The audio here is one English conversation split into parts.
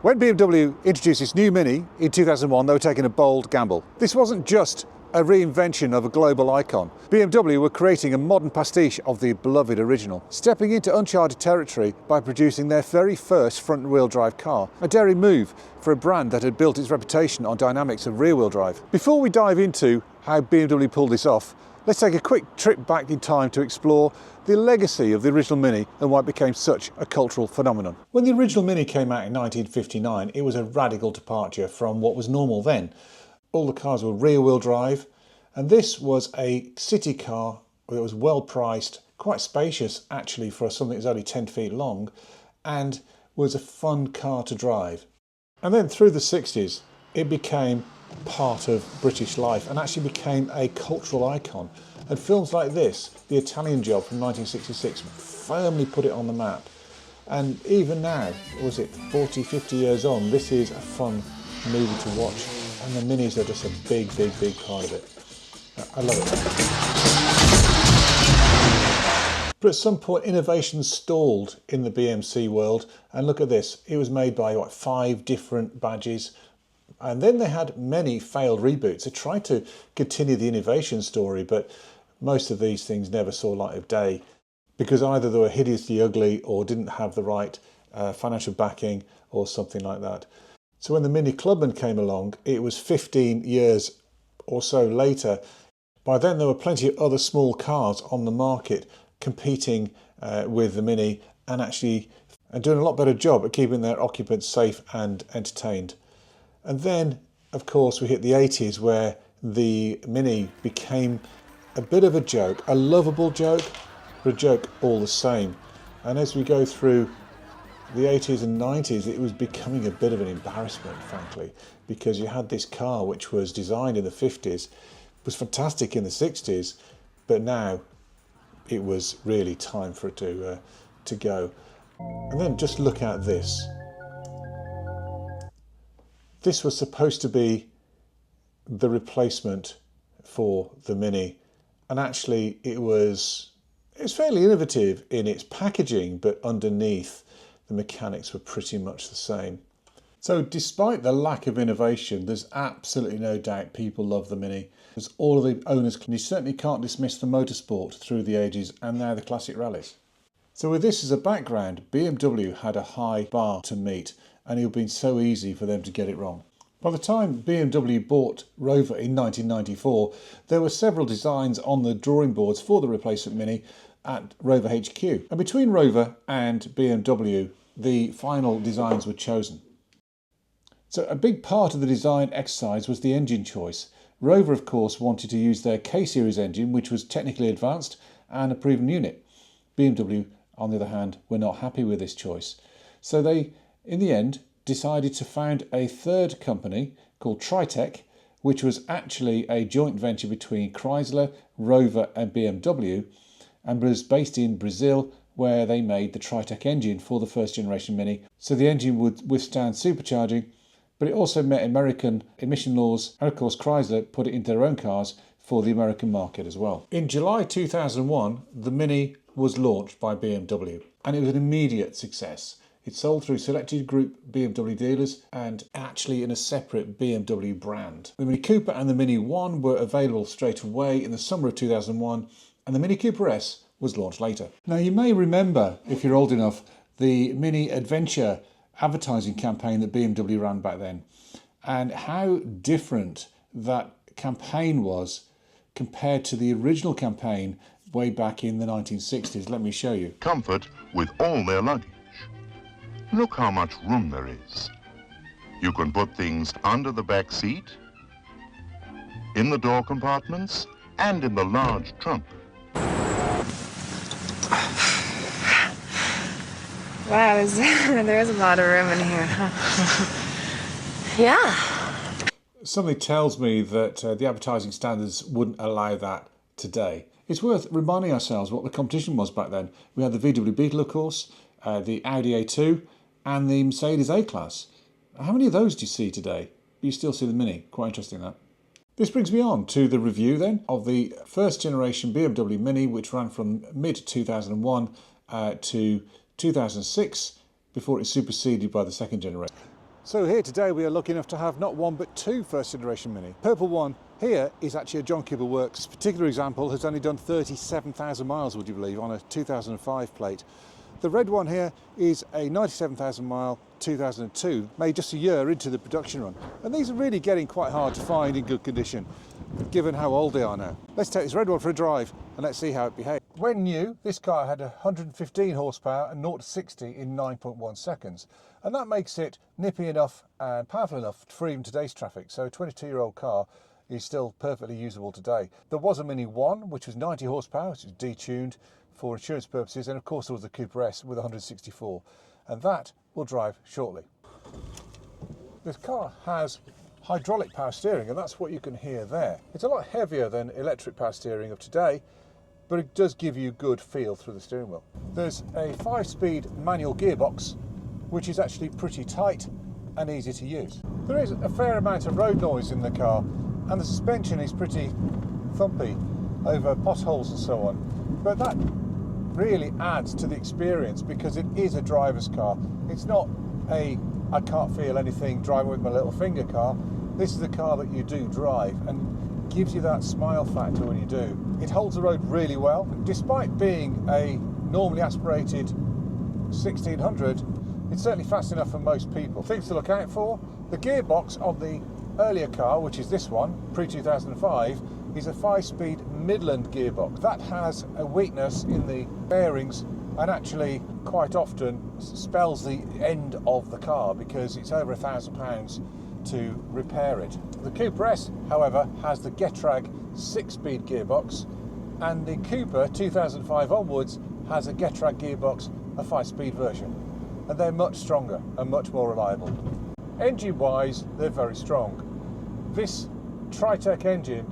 When BMW introduced its new Mini in 2001, they were taking a bold gamble. This wasn't just a reinvention of a global icon. BMW were creating a modern pastiche of the beloved original, stepping into uncharted territory by producing their very first front-wheel drive car, a daring move for a brand that had built its reputation on dynamics of rear-wheel drive. Before we dive into how BMW pulled this off, let's take a quick trip back in time to explore the legacy of the original Mini and why it became such a cultural phenomenon. When the original Mini came out in 1959, it was a radical departure from what was normal then. All the cars were rear-wheel drive, and this was a city car that was well priced, quite spacious actually for something that was only 10 feet long, and was a fun car to drive. And then through the 60s, it became part of British life and actually became a cultural icon. And films like this, The Italian Job from 1966, firmly put it on the map. And even now, was it 40, 50 years on, this is a fun movie to watch. And the Minis are just a big, big, big part of it. I love it. But at some point, innovation stalled in the BMC world. And look at this, it was made by, 5 different badges. And then they had many failed reboots. They tried to continue the innovation story, but most of these things never saw light of day because either they were hideously ugly or didn't have the right financial backing or something like that. So when the MINI Clubman came along, it was 15 years or so later. By then there were plenty of other small cars on the market competing with the Mini and actually doing a lot better job at keeping their occupants safe and entertained. And then, of course, we hit the 80s where the Mini became a bit of a joke, a lovable joke, but a joke all the same. And as we go through the 80s and 90s, it was becoming a bit of an embarrassment, frankly, because you had this car which was designed in the 50s, was fantastic in the 60s, but now it was really time for it to go. And then just look at this. This was supposed to be the replacement for the Mini, and actually it's fairly innovative in its packaging, but underneath the mechanics were pretty much the same. So despite the lack of innovation, there's absolutely no doubt people love the Mini. As all of the owners, you certainly can't dismiss the motorsport through the ages and now the classic rallies. So with this as a background, BMW had a high bar to meet, and it would have been so easy for them to get it wrong. By the time BMW bought Rover in 1994, there were several designs on the drawing boards for the replacement Mini at Rover HQ. And between Rover and BMW, the final designs were chosen. So a big part of the design exercise was the engine choice. Rover, of course, wanted to use their K-Series engine, which was technically advanced and a proven unit. BMW, on the other hand, were not happy with this choice. So they, in the end, decided to found a third company called Tritec, which was actually a joint venture between Chrysler, Rover and BMW, and was based in Brazil, where they made the Tritec engine for the first generation Mini. So the engine would withstand supercharging, but it also met American emission laws, and of course Chrysler put it into their own cars for the American market as well. In July 2001, the Mini was launched by BMW, and it was an immediate success. It sold through selected group BMW dealers and actually in a separate BMW brand. The Mini Cooper and the Mini 1 were available straight away in the summer of 2001, and the Mini Cooper S was launched later. Now you may remember, if you're old enough, the Mini Adventure advertising campaign that BMW ran back then, and how different that campaign was compared to the original campaign way back in the 1960s. Let me show you. Comfort with all their luggage. Look how much room there is. You can put things under the back seat, in the door compartments, and in the large trunk. Wow, there's a lot of room in here, huh? Yeah. Something tells me that the advertising standards wouldn't allow that today. It's worth reminding ourselves what the competition was back then. We had the VW Beetle, of course, the Audi A2 and the Mercedes A-Class. How many of those do you see today? You still see the Mini. Quite interesting, that. This brings me on to the review then of the first generation BMW Mini, which ran from mid-2001 to 2006 before it was superseded by the second generation. So here today we are lucky enough to have not one but two first generation Mini. Purple one here is actually a John Cooper Works. This particular example has only done 37,000 miles, would you believe, on a 2005 plate. The red one here is a 97,000 mile 2002, made just a year into the production run. And these are really getting quite hard to find in good condition, given how old they are now. Let's take this red one for a drive and let's see how it behaves. When new, this car had 115 horsepower and 0 to 60 in 9.1 seconds. And that makes it nippy enough and powerful enough for even today's traffic. So a 22-year-old car is still perfectly usable today. There was a Mini 1, which was 90 horsepower, which was detuned for insurance purposes. And of course there was the Cooper S with 164. And that we'll drive shortly. This car has hydraulic power steering, and that's what you can hear there. It's a lot heavier than electric power steering of today, but it does give you a good feel through the steering wheel. There's a 5-speed manual gearbox, which is actually pretty tight and easy to use. There is a fair amount of road noise in the car, and the suspension is pretty thumpy over potholes and so on, but that really adds to the experience because it is a driver's car. It's not a I can't feel anything driving with my little finger car. This is a car that you do drive and gives you that smile factor when you do. It holds the road really well. Despite being a normally aspirated 1600, it's certainly fast enough for most people. Things to look out for: the gearbox on the earlier car, which is this one, pre-2005, is a 5-speed Midland gearbox. That has a weakness in the bearings and actually quite often spells the end of the car because it's over £1,000 to repair it. The Cooper S, however, has the Getrag 6-speed gearbox, and the Cooper 2005 onwards has a Getrag gearbox, a 5-speed version, and they're much stronger and much more reliable. Engine wise, they're very strong. This Tritec engine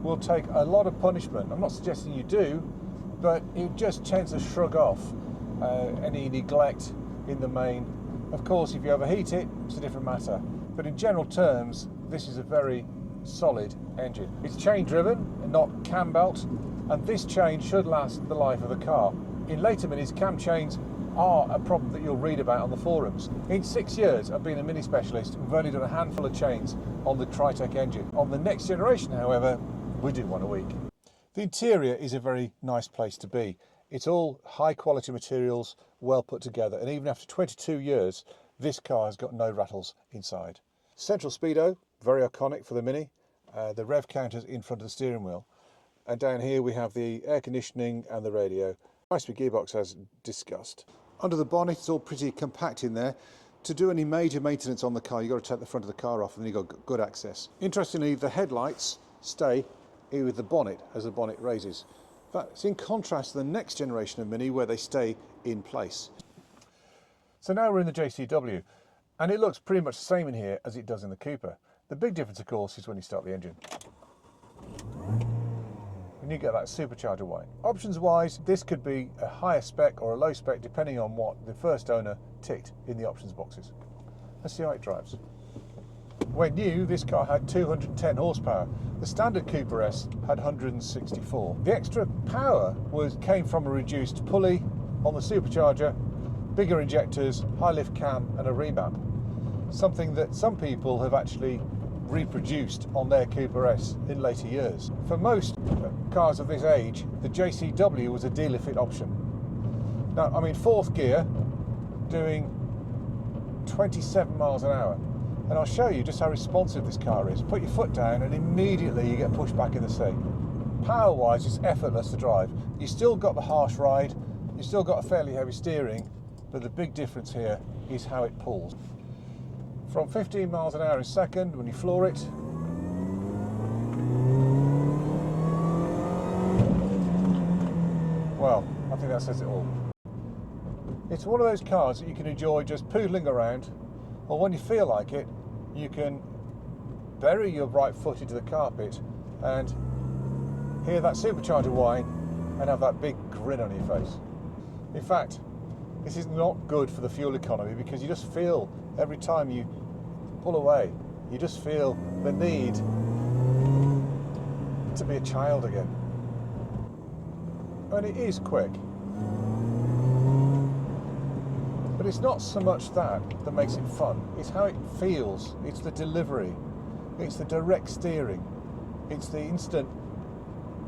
will take a lot of punishment. I'm not suggesting you do, but it just tends to shrug off any neglect in the main. Of course, if you overheat it, it's a different matter. But in general terms, this is a very solid engine. It's chain driven and not cam belt, and this chain should last the life of the car. In later Minis, cam chains are a problem that you'll read about on the forums. In 6 years I've been a Mini specialist, we've only done a handful of chains on the Tritec engine. On the next generation, however, we do one a week. The interior is a very nice place to be. It's all high quality materials, well put together, and even after 22 years, this car has got no rattles inside. Central speedo, very iconic for the Mini. The rev counters in front of the steering wheel. And down here we have the air conditioning and the radio. 5-speed gearbox as discussed. Under the bonnet, it's all pretty compact in there. To do any major maintenance on the car, you've got to take the front of the car off and then you've got good access. Interestingly, the headlights stay with the bonnet as the bonnet raises. That's in contrast to the next generation of Mini where they stay in place. So now we're in the JCW, and it looks pretty much the same in here as it does in the Cooper. The big difference, of course, is when you start the engine. And you get that supercharger whine. Options wise, this could be a higher spec or a low spec depending on what the first owner ticked in the options boxes. Let's see how it drives. When new, this car had 210 horsepower. The standard Cooper S had 164. The extra power came from a reduced pulley on the supercharger, bigger injectors, high lift cam and a remap. Something that some people have actually reproduced on their Cooper S in later years. For most cars of this age, the JCW was a dealer fit option. Now I'm in 4th gear doing 27 miles an hour. And I'll show you just how responsive this car is. Put your foot down and immediately you get pushed back in the seat. Power-wise, it's effortless to drive. You still got the harsh ride, you still got a fairly heavy steering, but the big difference here is how it pulls. From 15 miles an hour a second, when you floor it, well, I think that says it all. It's one of those cars that you can enjoy just poodling around, or when you feel like it, you can bury your right foot into the carpet and hear that supercharger whine and have that big grin on your face. In fact, this is not good for the fuel economy because you just feel every time you pull away, you just feel the need to be a child again. And it is quick. But it's not so much that makes it fun. It's how it feels. It's the delivery. It's the direct steering. It's the instant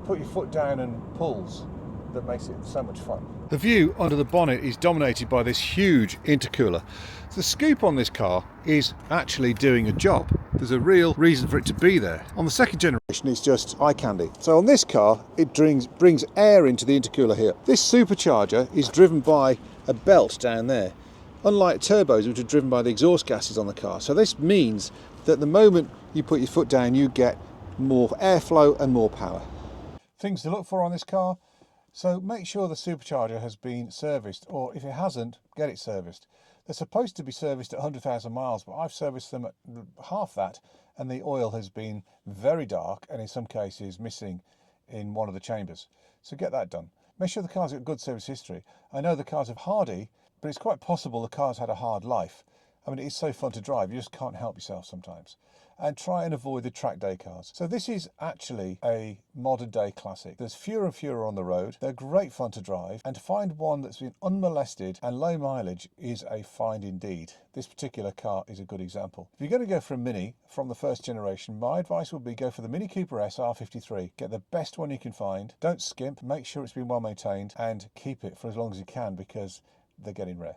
put your foot down and pulls that makes it so much fun. The view under the bonnet is dominated by this huge intercooler. The scoop on this car is actually doing a job. There's a real reason for it to be there. On the second generation, it's just eye candy. So on this car, it brings air into the intercooler here. This supercharger is driven by a belt down there, unlike turbos, which are driven by the exhaust gases on the car. So this means that the moment you put your foot down, you get more airflow and more power. Things to look for on this car. So make sure the supercharger has been serviced, or if it hasn't, get it serviced. They're supposed to be serviced at 100,000 miles, but I've serviced them at half that, and the oil has been very dark and in some cases missing in one of the chambers. So get that done. Make sure the car's got good service history. I know the cars are hardy, but it's quite possible the car's had a hard life. I mean, it's so fun to drive, you just can't help yourself sometimes. And try and avoid the track day cars. So this is actually a modern day classic. There's fewer and fewer on the road. They're great fun to drive, and to find one that's been unmolested and low mileage is a find indeed. This particular car is a good example. If you're going to go for a Mini from the first generation, my advice would be go for the Mini Cooper S R53. Get the best one you can find. Don't skimp, make sure it's been well maintained, and keep it for as long as you can because they're getting rare.